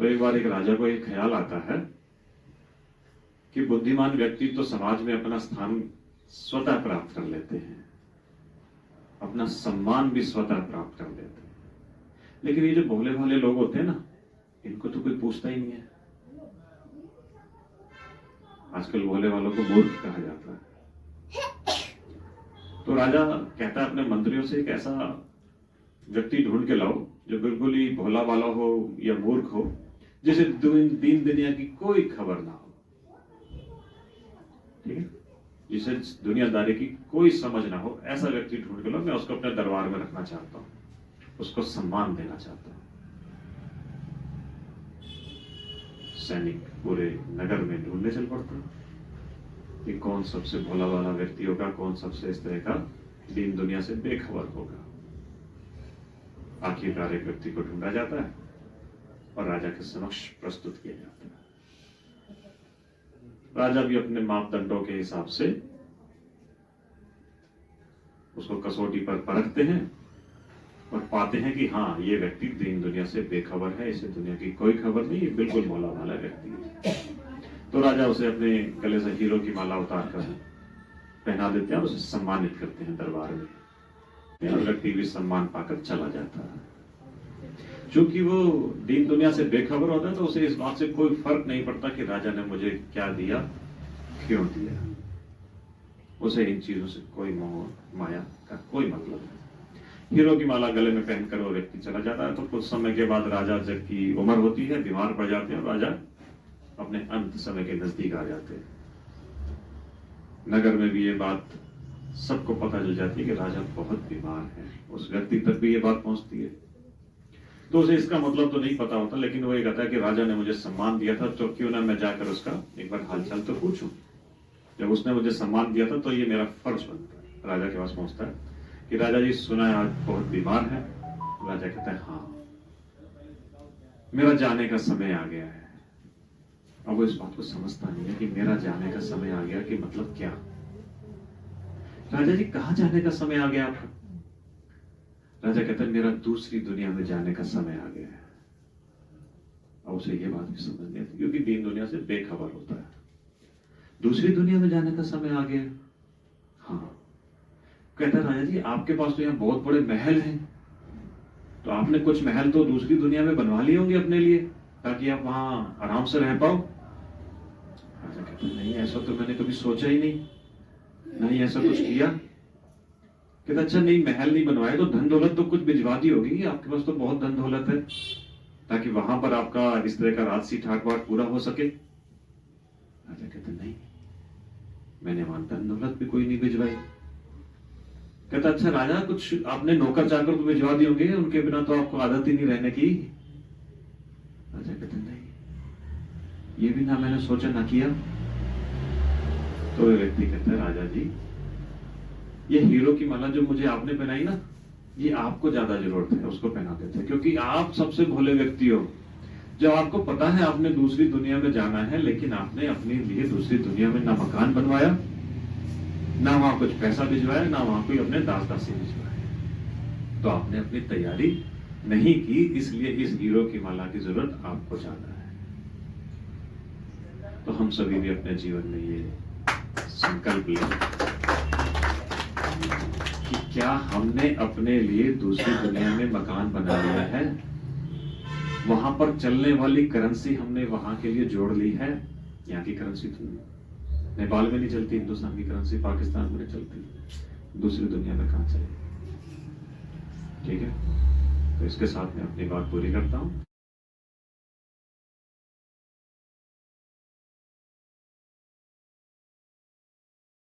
तो एक बार एक राजा को एक ख्याल आता है कि बुद्धिमान व्यक्ति तो समाज में अपना स्थान स्वतः प्राप्त कर लेते हैं, अपना सम्मान भी स्वतः प्राप्त कर लेते हैं, लेकिन ये जो भोले भाले लोग होते हैं ना, इनको तो कोई पूछता ही नहीं है। आजकल भोले वालों को मूर्ख कहा जाता है। तो राजा कहता है अपने मंत्रियों से एक ऐसा व्यक्ति ढूंढ के लाओ जो बिल्कुल ही भोला वाला हो या मूर्ख हो, जिसे दीन दुनिया की कोई खबर ना हो, ठीक है, जिसे दुनियादारी की कोई समझ ना हो, ऐसा व्यक्ति ढूंढ के लो। मैं उसको अपने दरबार में रखना चाहता हूं, उसको सम्मान देना चाहता हूं। सैनिक पूरे नगर में ढूंढने चल पड़ते हैं कि कौन सबसे भोला वाला व्यक्ति होगा, कौन सबसे इस तरह का दीन दुनिया से बेखबर होगा। आखिरकार एक व्यक्ति को ढूंढा जाता है और राजा के समक्ष प्रस्तुत किया जाता है। राजा भी अपने मापदंडों के हिसाब से उसको कसौटी पर परखते हैं और पाते हैं कि हाँ, ये व्यक्ति दीन दुनिया से बेखबर है, इसे दुनिया की कोई खबर नहीं, ये बिल्कुल भोला भाला व्यक्ति है। तो राजा उसे अपने गले से हीरो की माला उतार कर पहना देते हैं और उसे सम्मानित करते हैं दरबार में, और व्यक्ति भी सम्मान पाकर चला जाता है। चूंकि वो दीन दुनिया से बेखबर होता है तो उसे इस बात से कोई फर्क नहीं पड़ता कि राजा ने मुझे क्या दिया, क्यों दिया। उसे इन चीजों से कोई मोह माया का कोई मतलब नहीं। हीरो की माला गले में पहनकर वो व्यक्ति चला जाता है। तो कुछ समय के बाद राजा जब की उम्र होती है, बीमार पड़ जाते हैं, राजा अपने अंत समय के नजदीक आ जाते हैं। नगर में भी ये बात सबको पता चल जाती है कि राजा बहुत बीमार है। उस व्यक्ति तक भी ये बात पहुंचती है। तो उसे इसका मतलब तो नहीं पता होता, लेकिन वो ये कहता है कि राजा ने मुझे सम्मान दिया था, तो क्यों ना मैं जाकर उसका एक बार हालचाल तो पूछूं। जब उसने मुझे सम्मान दिया था तो ये मेरा फर्ज बनता है। राजा के पास पहुंचता है कि राजा जी, सुना है आज बहुत बीमार है। राजा कहता है हाँ, मेरा जाने का समय आ गया है। अब वो इस बात को समझता नहीं है कि मेरा जाने का समय आ गया कि मतलब क्या। राजा जी, कहां जाने का समय आ गया आपका? राजा कहता है मेरा दूसरी दुनिया में जाने का समय आ गया है। अब उसे ये बात भी समझ नहीं आती, क्योंकि दीन दुनिया से बेखबर होता है। दूसरी दुनिया में जाने का समय आ गया। हाँ, कहता है राजा जी, आपके पास तो यहाँ बहुत बड़े महल हैं, तो आपने कुछ महल तो दूसरी दुनिया में बनवा लिए होंगे अपने लिए, ताकि आप वहां आराम से रह पाओ। राजा कहता है नहीं, ऐसा तो मैंने कभी सोचा ही नहीं, ऐसा कुछ किया। कहता अच्छा, नहीं महल नहीं बनवाए तो धन दौलत तो कुछ भिजवा दी होगी, आपके पास तो बहुत धन दौलत है, ताकि वहां पर आपका इस तरह का राजसी ठाट बाट पूरा हो सके। राजा कहते नहीं, मैंने वहां धन दौलत भी कोई नहीं भिजवाई। कहता अच्छा राजा, कुछ आपने नौकर चाकर तो भिजवा दिए होंगे, उनके बिना तो आपको आदत ही नहीं रहने की। राजा कहते नहीं, ये भी ना मैंने सोचा ना किया। तो वे व्यक्ति कहता है राजा जी, ये हीरो की माला जो मुझे आपने पहनाई ना, ये आपको ज्यादा जरूरत है, उसको पहना देते हैं, क्योंकि आप सबसे भोले व्यक्ति हो। जब आपको पता है आपने दूसरी दुनिया में जाना है, लेकिन आपने अपने लिए दूसरी दुनिया में ना मकान बनवाया, ना वहां कुछ पैसा भिजवाया, ना वहां कोई अपने दास दासी भिजवाया, तो आपने अपनी तैयारी नहीं की। इसलिए इस हीरो की माला की जरूरत आपको ज्यादा है। तो हम सभी भी अपने जीवन में ये संकल्प लें कि क्या हमने अपने लिए दूसरी दुनिया में मकान बना लिया है, वहां पर चलने वाली करेंसी हमने वहां के लिए जोड़ ली है। यहाँ की करेंसी तो नेपाल में नहीं चलती, हिंदुस्तान की करेंसी पाकिस्तान में नहीं चलती, दूसरी दुनिया में कहां चलेगी। ठीक है, तो इसके साथ मैं अपनी बात पूरी करता हूं।